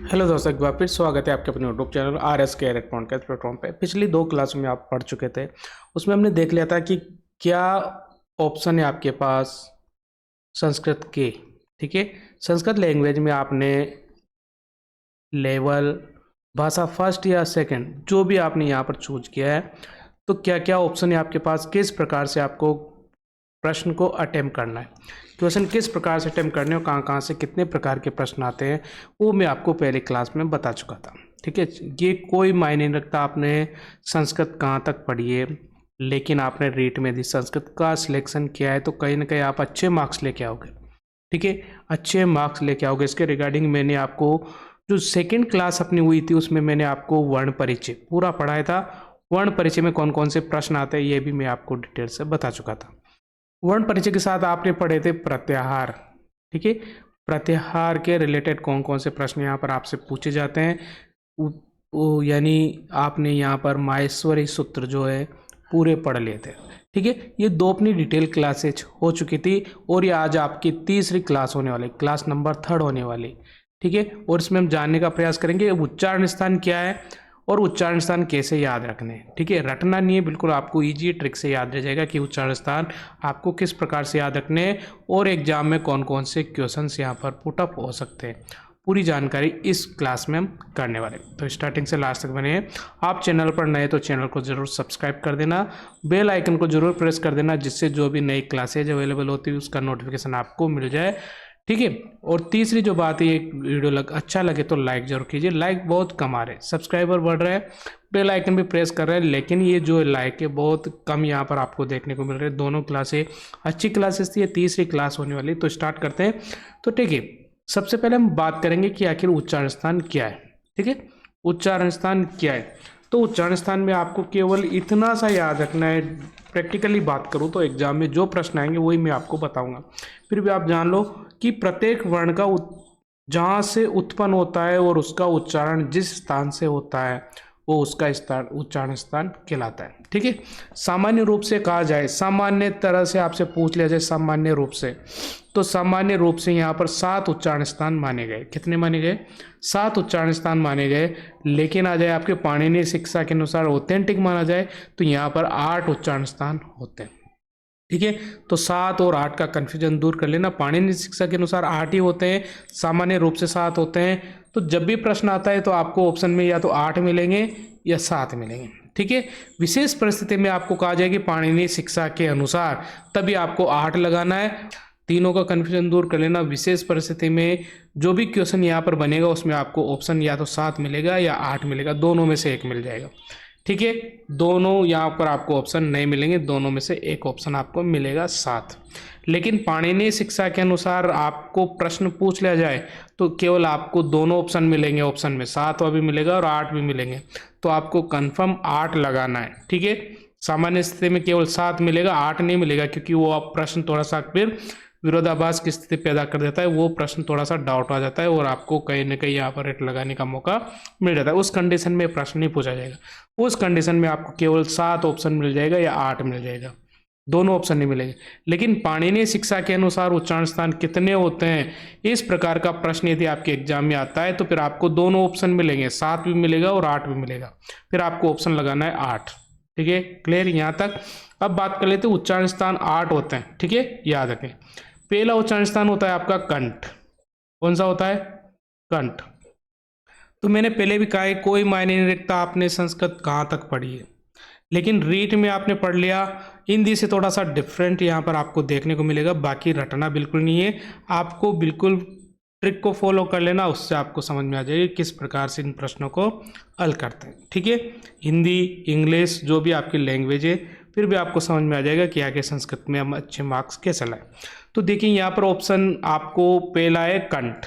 Hello दोस्तों, एक बार फिर स्वागत है आपके अपने यूट्यूब चैनल RS के पॉडकास्ट प्लेटफॉर्म पे। पिछली 2 क्लासों में आप पढ़ चुके थे। उसमें हमने देख लिया था कि क्या ऑप्शन है आपके पास संस्कृत के। ठीक है, संस्कृत लैंग्वेज में आपने लेवल, भाषा फर्स्ट या सेकंड, जो भी आपने यहाँ पर चूज किया है, तो क्या क्या ऑप्शन है आपके पास, किस प्रकार से आपको प्रश्न को अटेम्प्ट करना है, क्वेश्चन किस प्रकार से अटेम्प्ट करने और कहाँ कहाँ से कितने प्रकार के प्रश्न आते हैं, वो मैं आपको पहले क्लास में बता चुका था। ठीक है, ये कोई मायने नहीं रखता आपने संस्कृत कहाँ तक पढ़ी है, लेकिन आपने रीट में यदि संस्कृत का सिलेक्शन किया है तो कहीं ना कहीं आप अच्छे मार्क्स लेके आओगे। ठीक है, अच्छे मार्क्स लेके आओगे। इसके रिगार्डिंग मैंने आपको जो सेकेंड क्लास अपनी हुई थी उसमें मैंने आपको वर्ण परिचय पूरा पढ़ाया था। वर्ण परिचय में कौन कौन से प्रश्न आते हैं ये भी मैं आपको डिटेल से बता चुका था। वर्ण परिचय के साथ आपने पढ़े थे प्रत्याहार। ठीक है, प्रत्याहार के रिलेटेड कौन कौन से प्रश्न यहाँ पर आपसे पूछे जाते हैं, यानी आपने यहाँ पर माहेश्वरी सूत्र जो है पूरे पढ़ लिए थे। ठीक है, ये 2 अपनी डिटेल क्लासेज हो चुकी थी और ये आज आपकी तीसरी क्लास होने वाली, क्लास नंबर 3 होने वाली। ठीक है, और इसमें हम जानने का प्रयास करेंगे उच्चारण स्थान क्या है और उच्चारण स्थान कैसे याद रखने हैं। ठीक है, रटना नहीं है, बिल्कुल आपको इजी ट्रिक से याद रह जाएगा कि उच्चारण स्थान आपको किस प्रकार से याद रखने हैं और एग्जाम में कौन कौन से क्वेश्चंस यहाँ पर पुटअप हो सकते हैं। पूरी जानकारी इस क्लास में हम करने वाले, तो स्टार्टिंग से लास्ट तक बने। आप चैनल पर नए तो चैनल को जरूर सब्सक्राइब कर देना, बेल आइकन को जरूर प्रेस कर देना, जिससे जो भी नई क्लासेज अवेलेबल होती है उसका नोटिफिकेशन आपको मिल जाए। ठीक है, और तीसरी जो बात है, एक वीडियो अच्छा लगे तो लाइक जरूर कीजिए। लाइक बहुत कम आ रहे, सब्सक्राइबर बढ़ रहे हैं, बेल आइकन भी प्रेस कर रहे हैं, लेकिन ये जो लाइक है बहुत कम यहाँ पर आपको देखने को मिल रहे हैं। दोनों क्लासें अच्छी क्लासेस थी, ये तीसरी क्लास होने वाली, तो स्टार्ट करते हैं। तो ठीक है, सबसे पहले हम बात करेंगे कि आखिर उच्चारण स्थान क्या है। ठीक है, उच्चारण स्थान क्या है, तो उच्चारण स्थान में आपको केवल इतना सा याद रखना है। प्रैक्टिकली बात करूँ तो एग्जाम में जो प्रश्न आएंगे वही मैं आपको बताऊंगा, फिर भी आप जान लो कि प्रत्येक वर्ण का जहाँ से उत्पन्न होता है और उसका उच्चारण जिस स्थान से होता है वो उसका स्थान उच्चारण स्थान कहलाता है। ठीक है, सामान्य रूप से कहा जाए, सामान्य तरह से आपसे पूछ लिया जाए सामान्य रूप से, तो सामान्य रूप से यहाँ पर 7 उच्चारण स्थान माने गए। कितने माने गए? 7 उच्चारण स्थान माने गए। लेकिन आ जाए आपके पाणिनीय शिक्षा के अनुसार ऑथेंटिक माना जाए तो यहाँ पर 8 उच्चारण स्थान होते हैं। ठीक है, तो 7 और 8 का कंफ्यूजन दूर कर लेना। पाणिनीय शिक्षा के अनुसार 8 ही होते हैं, सामान्य रूप से 7 होते हैं। तो जब भी प्रश्न आता है तो आपको ऑप्शन में या तो 8 मिलेंगे या 7 मिलेंगे। ठीक है, विशेष परिस्थिति में आपको कहा जाए कि पाणिनीय शिक्षा के अनुसार, तभी आपको 8 लगाना है। तीनों का कंफ्यूजन दूर कर लेना। विशेष परिस्थिति में जो भी क्वेश्चन यहाँ पर बनेगा उसमें आपको ऑप्शन या तो 7 मिलेगा या 8 मिलेगा, दोनों में से एक मिल जाएगा। ठीक है, दोनों यहाँ पर आपको ऑप्शन नहीं मिलेंगे, दोनों में से एक ऑप्शन आपको मिलेगा 7। लेकिन पाणिनीय शिक्षा के अनुसार आपको प्रश्न पूछ लिया जाए तो केवल आपको दोनों ऑप्शन मिलेंगे, ऑप्शन में 7 भी मिलेगा और 8 भी मिलेंगे, तो आपको कंफर्म 8 लगाना है। ठीक है, सामान्य स्थिति में केवल 7 मिलेगा, 8 नहीं मिलेगा, क्योंकि वो आप प्रश्न थोड़ा सा फिर विरोधाभास की स्थिति पैदा कर देता है, वो प्रश्न थोड़ा सा डाउट आ जाता है और आपको कहीं ना कहीं यहाँ पर रेट लगाने का मौका मिल जाता है। उस कंडीशन में प्रश्न नहीं पूछा जाएगा, उस कंडीशन में आपको केवल 7 ऑप्शन मिल जाएगा या 8 मिल जाएगा, दोनों ऑप्शन नहीं मिलेंगे। लेकिन पाणिनीय शिक्षा के अनुसार उच्चारण स्थान कितने होते हैं, इस प्रकार का प्रश्न यदि आपके एग्जाम में आता है तो फिर आपको दोनों ऑप्शन मिलेंगे, 7 भी मिलेगा और 8 भी मिलेगा, फिर आपको ऑप्शन लगाना है 8। ठीक है, क्लियर यहाँ तक? अब बात कर लेते हैं उच्चारण स्थान 8 होते हैं। ठीक है, याद रखें। पहला उच्चारण स्थान होता है आपका कंठ। कौन सा होता है? कंठ। तो मैंने पहले भी कहा है कोई मायने नहीं रखता आपने संस्कृत कहाँ तक पढ़ी है, लेकिन रीट में आपने पढ़ लिया। हिंदी से थोड़ा सा डिफरेंट यहाँ पर आपको देखने को मिलेगा, बाकी रटना बिल्कुल नहीं है, आपको बिल्कुल ट्रिक को फॉलो कर लेना, उससे आपको समझ में आ जाएगी किस प्रकार से इन प्रश्नों को हल करते हैं। ठीक है, हिंदी इंग्लिश जो भी आपकी लैंग्वेज है, फिर भी आपको समझ में आ जाएगा कि आगे संस्कृत में हम अच्छे मार्क्स कैसे लाएं। तो देखिए यहाँ पर ऑप्शन आपको पहला है कंठ,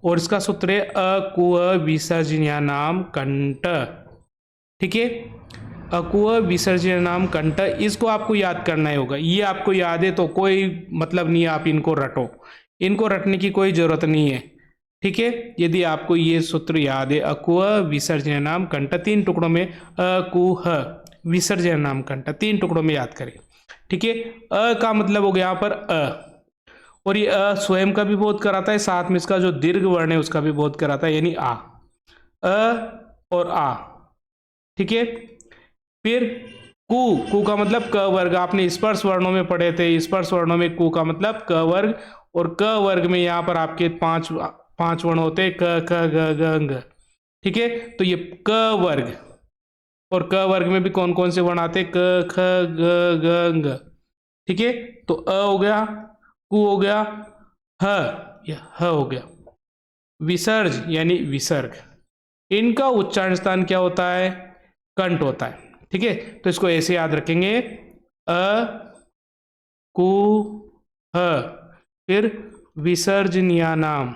और इसका सूत्र है अकुह विसर्जनीयानाम कंठ। ठीक है, अकुह विसर्जनीयानाम कंठ, इसको आपको याद करना ही होगा। ये आपको याद है तो कोई मतलब नहीं है आप इनको रटो, इनको रटने की कोई जरूरत नहीं है। ठीक है, यदि आपको ये सूत्र याद है अकुह विसर्जनीयानाम कंठ, 3 टुकड़ों में अकुह विसर्जनीयानाम कंठ 3 टुकड़ों में याद करें। ठीक है, अ का मतलब हो गया यहाँ पर और ये स्वयं का भी बोध कराता है, साथ में इसका जो दीर्घ वर्ण है उसका भी बोध कराता है, यानी आ, और आ। ठीक है, फिर कु का मतलब क वर्ग, आपने स्पर्श वर्णों में पढ़े थे, स्पर्श वर्णों में कु का मतलब क वर्ग, और क वर्ग में यहाँ पर आपके पांच वर्ण होते हैं, क ख ग घ ng। ठीक है, तो ये क वर्ग, और क वर्ग में भी कौन कौन से वर्ण आते हैं, क ख ग घ ng। ठीक है, तो अ हो गया, कु हो गया, ह, या ह हो गया। विसर्ज यानी विसर्ग, इनका उच्चारण स्थान क्या होता है, कंठ होता है। ठीक है, तो इसको ऐसे याद रखेंगे, अ कु ह, फिर विसर्जनीय नाम।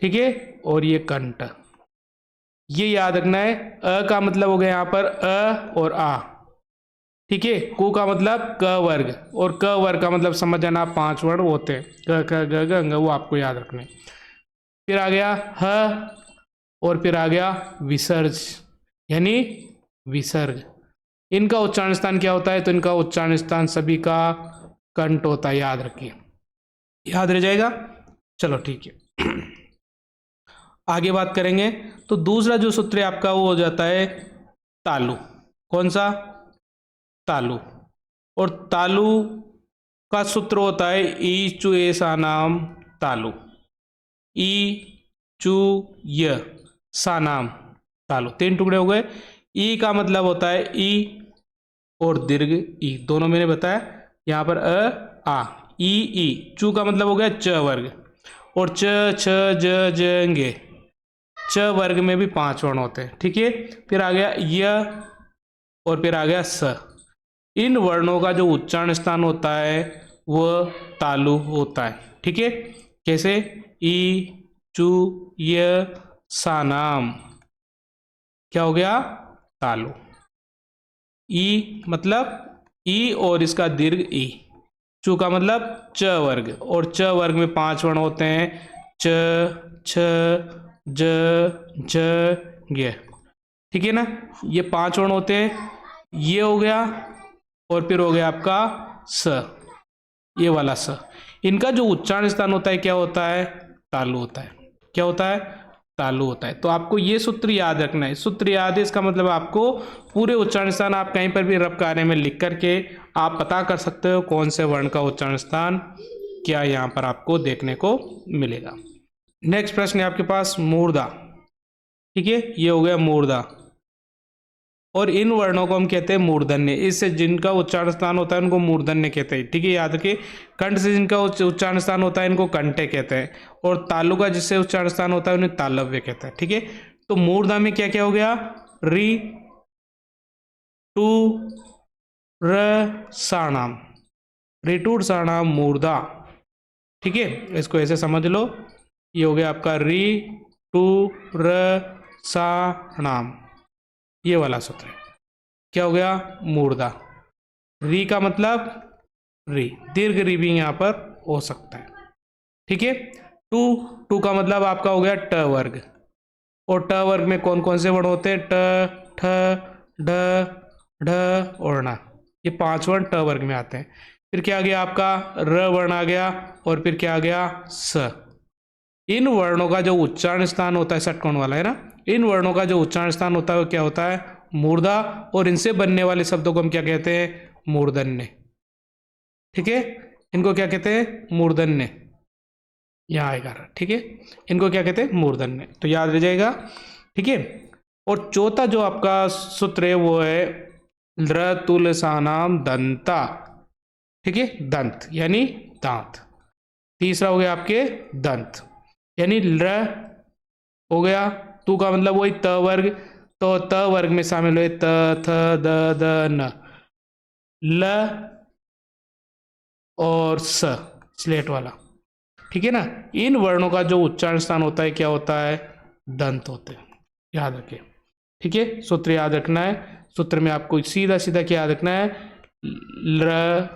ठीक है, और ये कंठ, ये याद रखना है। अ का मतलब हो गया यहाँ पर अ और आ। ठीक है, कु का मतलब क वर्ग, और क वर्ग का मतलब समझ जाना, 5 वर्ण होते हैं, क ख ग घ ng, वो आपको याद रखने। फिर आ गया ह, और फिर आ गया विसर्ज यानी विसर्ग। इनका उच्चारण स्थान क्या होता है, तो इनका उच्चारण स्थान सभी का कंठ होता है, याद रखिए, याद रह जाएगा। चलो ठीक है, आगे बात करेंगे। तो दूसरा जो सूत्र है आपका वो हो जाता है तालु। कौन सा, तालु। और तालु का सूत्र होता है ई चु ए सा नाम तालु, ई चु य सा नाम तालु, 3 टुकड़े हो गए। ई का मतलब होता है ई और दीर्घ ई, दोनों मैंने बताया। यहाँ पर आ, ई, चू का मतलब हो गया च वर्ग, और च छ ज ज च वर्ग में भी 5 वर्ण होते हैं। ठीक है, फिर आ गया य, और फिर आ गया स। इन वर्णों का जो उच्चारण स्थान होता है वह तालु होता है। ठीक है, कैसे, ई चू य सा नाम, क्या हो गया, तालु। ई मतलब ई और इसका दीर्घ ई, चू का मतलब च वर्ग, और च वर्ग में 5 वर्ण होते हैं, च छ ज ज ग। ठीक है ना, ये 5 वर्ण होते हैं, ये हो गया, और फिर हो गया आपका स, ये वाला स। इनका जो उच्चारण स्थान होता है क्या होता है, तालु होता है। क्या होता है, तालु होता है। तो आपको ये सूत्र याद रखना है, सूत्र याद है इसका मतलब आपको पूरे उच्चारण स्थान आप कहीं पर भी रफ कार्य में लिख करके आप पता कर सकते हो कौन से वर्ण का उच्चारण स्थान क्या यहाँ पर आपको देखने को मिलेगा। नेक्स्ट प्रश्न है आपके पास मूर्धा। ठीक है, ये हो गया मूर्धा, और इन वर्णों को हम कहते हैं मूर्धन्य। इससे जिनका उच्चारण स्थान होता है उनको मूर्धन्य कहते हैं। ठीक है, याद रखिए, कंठ से जिनका उच्चारण स्थान होता है इनको कंठे कहते हैं, और तालु का जिससे उच्चारण स्थान होता है उन्हें तालव्य कहते हैं। ठीक है, तो मूर्धा में क्या क्या हो गया, री टू र साणाम, रिटूर साणाम मूर्धा। ठीक है, इसको ऐसे समझ लो, ये हो गया आपका री टू र साणाम, ये वाला सूत्र है। क्या हो गया, मूर्धा। री का मतलब री, दीर्घ री भी यहाँ पर हो सकता है। ठीक है, टू का मतलब आपका हो गया ट वर्ग, और ट वर्ग में कौन कौन से वर्ण होते हैं, ट ठ ढ ढ और ण, ये 5 वर्ण ट वर्ग में आते हैं। फिर क्या आ गया आपका र वर्ण आ गया, और फिर क्या आ गया स। इन वर्णों का जो उच्चारण स्थान होता है, षटकोण वाला है ना, इन वर्णों का जो उच्चारण स्थान होता है वो क्या होता है, मूर्धा, और इनसे बनने वाले शब्दों को हम क्या कहते हैं, मूर्धन्य। ठीक है, इनको क्या कहते हैं, मूर्धन्य, यहाँ आएगा। ठीक है, इनको क्या कहते हैं, मूर्धन्य, तो याद रह जाएगा। ठीक है, और चौथा जो आपका सूत्र है वो है लृ तुलसानाम दंता। ठीक है, दंत यानी दांत। तीसरा हो गया आपके दंत, यानी लृ हो गया, तू का मतलब वही त वर्ग, तो त वर्ग में शामिल हुए त थ द द न, ल और स, स्लेट वाला। ठीक है ना, इन वर्णों का जो उच्चारण स्थान होता है क्या होता है, दंत होते हैं, याद रखिए। ठीक है, सूत्र याद रखना है। सूत्र में आपको सीधा सीधा क्या याद रखना है, ल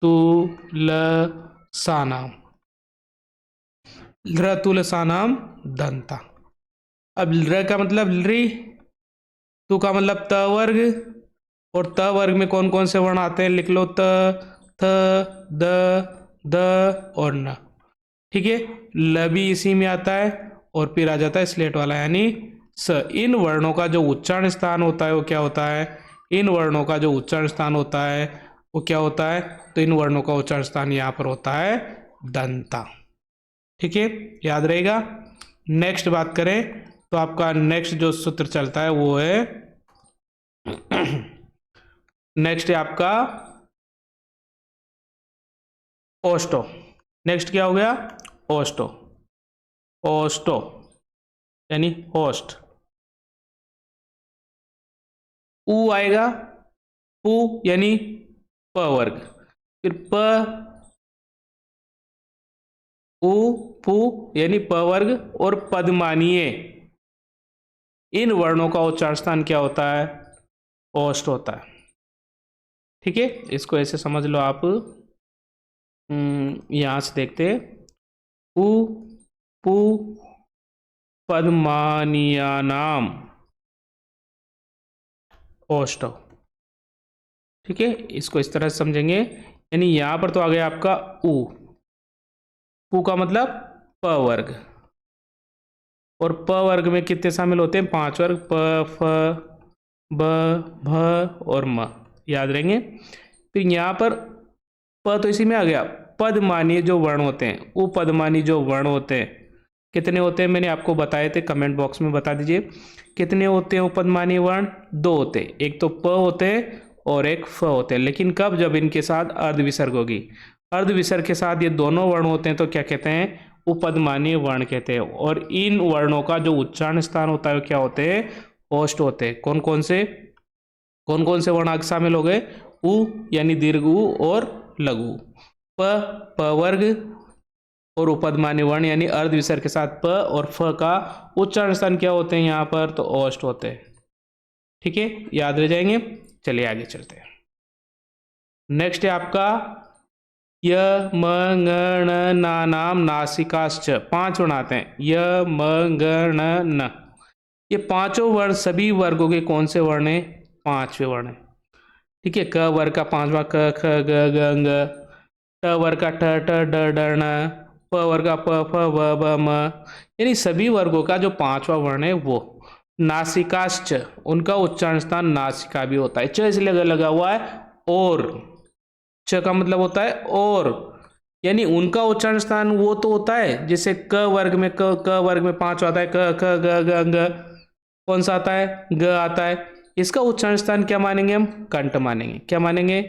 तु ल सानाम, ल तु ल सानाम दंता। अब ल का मतलब लृ, तु का मतलब त वर्ग, और त वर्ग में कौन कौन से वर्ण आते हैं लिख लो, त थ, द, द और न। ठीक है, ल भी इसी में आता है और फिर आ जाता है स्लेट वाला यानी स। इन वर्णों का जो उच्चारण स्थान होता है वो क्या होता है, इन वर्णों का जो उच्चारण स्थान होता है वो क्या होता है, तो इन वर्णों का उच्चारण स्थान यहाँ पर होता है दंता। ठीक है, याद रहेगा। नेक्स्ट बात करें तो आपका नेक्स्ट जो सूत्र चलता है वो है नेक्स्ट है आपका ओस्टो। नेक्स्ट क्या हो गया, ओस्टो। ओस्टो यानी होस्ट। ऊ आएगा, पू यानी प वर्ग, फिर प, ऊ, पू यानी प वर्ग और पदमानीय। इन वर्णों का उच्चारण स्थान क्या होता है, ओष्ठ होता है। ठीक है, इसको ऐसे समझ लो आप। यहां से देखते हैं, उ, पु, पदमानीयानाम ओष्ठ। ठीक है, इसको इस तरह से समझेंगे, यानी यहां पर तो आ गया आपका उ, पु का मतलब प वर्ग, और प वर्ग में कितने शामिल होते हैं, 5 वर्ग, प, फ, ब, भ और म, याद रहेंगे। फिर यहाँ पर प तो इसी में आ गया। पदमानीय जो वर्ण होते हैं, वो पदमानी जो वर्ण होते हैं कितने होते हैं, मैंने आपको बताए थे, कमेंट बॉक्स में बता दीजिए कितने होते हैं वो पदमानी वर्ण। 2 होते हैं, एक तो प होते हैं और एक फ होते हैं। लेकिन कब, जब इनके साथ अर्ध विसर्ग होगी। अर्ध विसर्ग के साथ ये दोनों वर्ण होते हैं तो क्या कहते हैं, उपदमानीय वर्ण कहते हैं। और इन वर्णों का जो उच्चारण स्थान होता है क्या होते हैं, ओष्ठ होते हैं। कौन कौन से वर्ण आगे शामिल हो गए, उ यानी दीर्घ उ और लघु, प वर्ग और उपदमानीय वर्ण यानी अर्ध विसर्ग के साथ प और फ का उच्चारण स्थान क्या होते हैं यहाँ पर, तो ओष्ठ होते हैं। ठीक है, याद रह जाएंगे। चलिए आगे चलते हैं। नेक्स्ट है आपका य, म, ङ, ण, ना, नाम, नासिकाश्च। 5 वर्ण आते हैं, य, म, ङ, ण, न। ये पांचों वर्ण सभी वर्गों के कौन से वर्ण है, 5वें वर्ण है। ठीक है, क वर्ग का 5वां क, ख, ग, घ, ङ, ट वर्ग का ठ, ठ, ड, ढ, ण, प वर्ग का प, फ, ब, भ, म। यानी सभी वर्गों का जो 5वां वर्ण है वो। नासिकाश्च, उनका उच्चारण स्थान नासिका भी होता है। च इसलिए लगा हुआ है, और च का मतलब होता है और, यानी उनका उच्चारण स्थान वो तो होता है जैसे क वर्ग में क वर्ग में 5 आता है, क, ख, ग, घ, ङ, कौन सा आता है, ग आता है। इसका उच्चारण स्थान क्या मानेंगे हम, कंठ मानेंगे। क्या मानेंगे,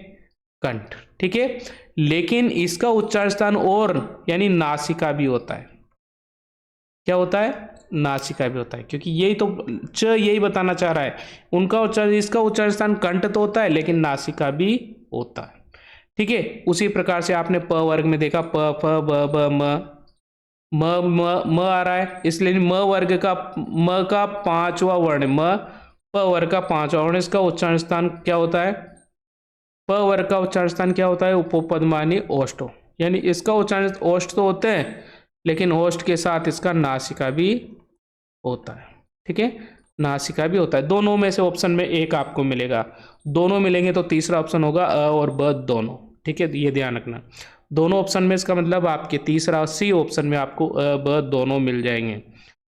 कंठ। ठीक है, लेकिन इसका उच्चारण स्थान और यानी नासिका भी होता है। क्या होता है, नासिका भी होता है, क्योंकि यही तो च यही बताना चाह रहा है। उनका उच्चारण, इसका उच्चारण स्थान कंठ तो होता है लेकिन नासिका भी होता है। ठीक है, उसी प्रकार से आपने प वर्ग में देखा, प, फ, ब, ब, म आ रहा है, इसलिए म वर्ग का, म का 5वां वर्ण, म प वर्ग का 5वां वर्ण, इसका उच्चारण स्थान क्या होता है, प वर्ग का उच्चारण स्थान क्या होता है, उपपदमानी ओष्ठ। यानी इसका उच्चारण ओष्ठ तो होते हैं लेकिन ओष्ठ के साथ इसका नासिका भी होता है। ठीक है, नासिका भी होता है। दोनों में से ऑप्शन में एक आपको मिलेगा, दोनों मिलेंगे तो तीसरा ऑप्शन होगा अ और ब दोनों। ठीक है, ये ध्यान रखना, दोनों ऑप्शन में, इसका मतलब आपके तीसरा सी ऑप्शन में आपको अ ब दोनों मिल जाएंगे।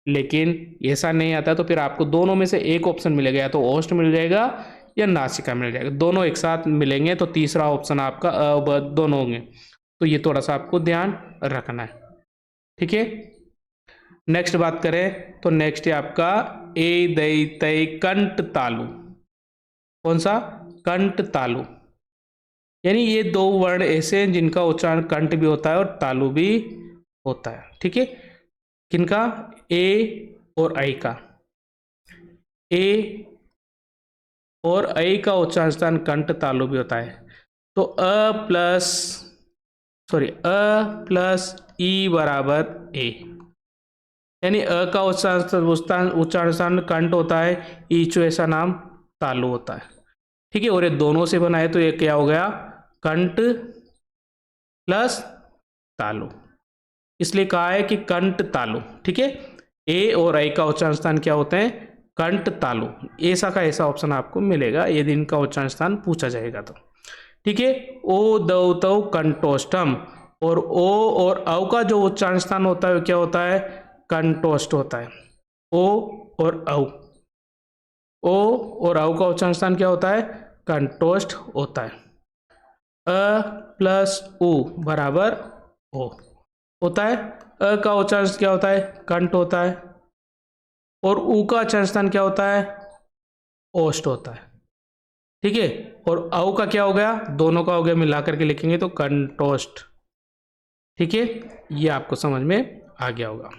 लेकिन ऐसा नहीं आता तो फिर आपको दोनों में से एक ऑप्शन मिलेगा, या तो ओष्ठ मिल जाएगा या नासिका मिल जाएगा। दोनों एक साथ मिलेंगे तो तीसरा ऑप्शन आपका अ ब दोनों होंगे। तो ये थोड़ा सा आपको ध्यान रखना है। ठीक है, नेक्स्ट बात करें तो नेक्स्ट है आपका ए, दै, तै, कंठ तालु। कौन सा, कंठ तालु। यानी ये 2 वर्ण ऐसे हैं जिनका उच्चारण कंठ भी होता है और तालु भी होता है। ठीक है, किनका, ए और ऐ का। ए और ऐ का उच्चारण स्थान कंठ तालु भी होता है। तो अ प्लस ई बराबर ए, यानी अ का उच्चारण स्थान कंठ होता है, ईचो ऐसा नाम तालु होता है। ठीक है, और ये दोनों से बनाए तो ये क्या हो गया, कंठ प्लस तालु, इसलिए कहा है कि कंठ तालु। ठीक है, ए और ऐ का उच्चारण स्थान क्या होते हैं, कंठ तालु। ऐसा का ऐसा ऑप्शन आपको मिलेगा यदि इनका उच्चारण स्थान पूछा जाएगा तो। ठीक है। ओ दौ तौ कंटोष्टम, और ओ और औ का जो उच्चारण स्थान होता है वो क्या होता है, कंटोष्ट होता है। ओ और औ, ओ और औ का उच्चारण स्थान क्या होता है, कंटोष्ट होता है। अ प्लस उ बराबर ओ होता है। अ का उच्चारण क्या होता है, कंठ होता है, और उ का उच्चारण स्थान क्या होता है, ओष्ठ होता है। ठीक है। और औ का क्या हो गया, दोनों का हो गया, मिला करके लिखेंगे तो कंटोष्ट। ठीक है, ये आपको समझ में आ गया होगा।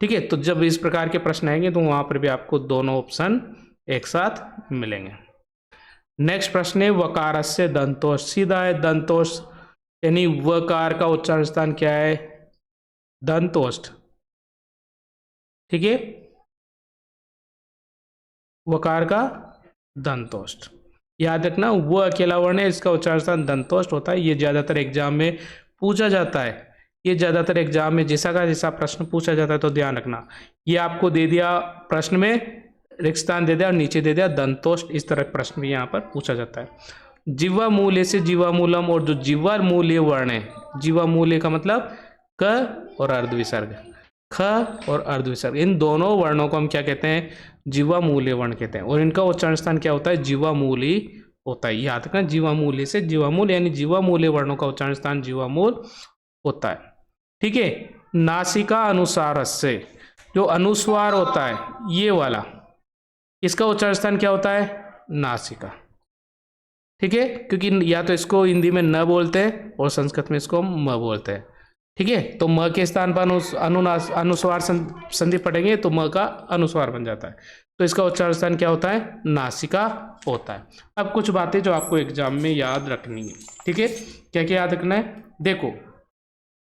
ठीक है, तो जब इस प्रकार के प्रश्न आएंगे तो वहां पर भी आपको दोनों ऑप्शन एक साथ मिलेंगे। नेक्स्ट प्रश्न है वकारस्य दंतोष, सीधा है दंतोष, यानी वकार का उच्चारण स्थान क्या है, दंतोष्ठ। ठीक है, वकार का दंतोष्ठ, याद रखना वो अकेला वर्ण है, इसका उच्चारण स्थान दंतोष्ठ होता है। ये ज्यादातर एग्जाम में पूछा जाता है, ये ज्यादातर एग्जाम में जैसा का जैसा प्रश्न पूछा जाता है, तो ध्यान रखना। ये आपको दे दिया प्रश्न में, रिक्त स्थान दे दिया और नीचे दे दिया दंतोष्ठ, इस तरह प्रश्न भी यहाँ पर पूछा जाता है। जीवा मूल्य से जीवा मूलम, और जो जीवा मूल्य वर्ण है, जीवा मूल्य का मतलब क और अर्ध विसर्ग, ख और अर्ध विसर्ग, इन दोनों वर्णों को हम क्या कहते हैं, जीवा मूल्य वर्ण कहते हैं। और इनका उच्चारण स्थान क्या होता है, जीवा मूली होता है। याद रखना, जीवा मूल्य से जीवा मूल, यानी जीवा मूल्य वर्णों का उच्चारण स्थान जीवा मूल होता है। ठीक है। नासिका अनुसार से, जो अनुस्वार होता है ये वाला, इसका उच्चारण स्थान क्या होता है, नासिका। ठीक है, क्योंकि या तो इसको हिंदी में न बोलते हैं और संस्कृत में इसको म बोलते हैं। ठीक है, तो म के स्थान पर अनुस्वार संधि पढ़ेंगे तो म का अनुस्वार बन जाता है, तो इसका उच्चारण स्थान क्या होता है, नासिका होता है। अब कुछ बातें जो आपको एग्जाम में याद रखनी है। ठीक है, क्या क्या याद रखना है, देखो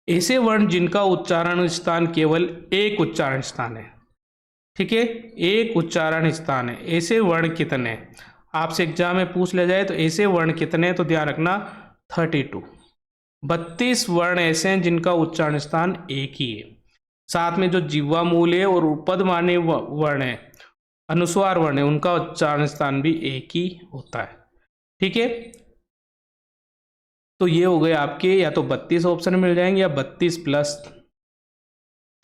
ऐसे वर्ण जिनका उच्चारण स्थान केवल एक उच्चारण स्थान है। ठीक है, एक उच्चारण स्थान है, ऐसे वर्ण कितने हैं, आपसे एग्जाम में पूछ लिया जाए तो ऐसे वर्ण कितने हैं, तो ध्यान रखना 32, 32 वर्ण ऐसे हैं जिनका उच्चारण स्थान एक ही है। साथ में जो जिह्वा मूल है और उपद माने वर्ण है, अनुस्वार वर्ण है, उनका उच्चारण स्थान भी एक ही होता है। ठीक है, तो ये हो गए आपके, या तो 32 ऑप्शन मिल जाएंगे या 32 प्लस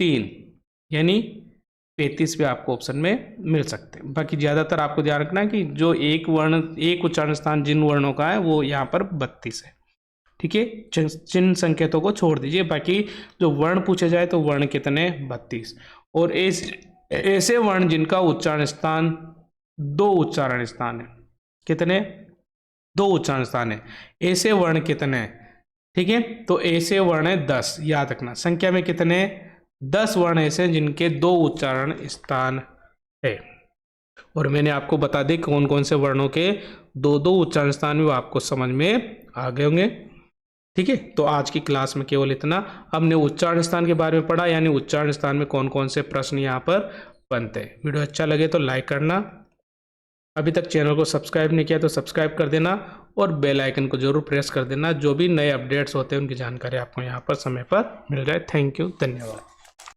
3 यानी 35 पे आपको ऑप्शन में मिल सकते हैं। बाकी ज़्यादातर आपको ध्यान रखना है कि जो एक वर्ण, एक उच्चारण स्थान जिन वर्णों का है वो यहाँ पर 32 है। ठीक है, चिन्ह संकेतों को छोड़ दीजिए, बाकी जो वर्ण पूछे जाए तो वर्ण कितने, 32। और ऐसे वर्ण जिनका उच्चारण स्थान 2 उच्चारण स्थान है, कितने, 2 उच्चारण स्थान है, ऐसे वर्ण कितने हैं। ठीक है, तो ऐसे वर्ण है 10, याद रखना संख्या में कितने, 10 वर्ण ऐसे हैं जिनके 2 उच्चारण स्थान है। और मैंने आपको बता दी कौन कौन से वर्णों के 2-2 उच्चारण स्थान भी, वो आपको समझ में आ गए होंगे। ठीक है, तो आज की क्लास में केवल इतना। हमने उच्चारण स्थान के बारे में पढ़ा, यानी उच्चारण स्थान में कौन कौन से प्रश्न यहाँ पर बनते हैं। वीडियो अच्छा लगे तो लाइक करना, अभी तक चैनल को सब्सक्राइब नहीं किया तो सब्सक्राइब कर देना, और बेल आइकन को जरूर प्रेस कर देना, जो भी नए अपडेट्स होते हैं उनकी जानकारी आपको यहाँ पर समय पर मिल जाए। थैंक यू, धन्यवाद।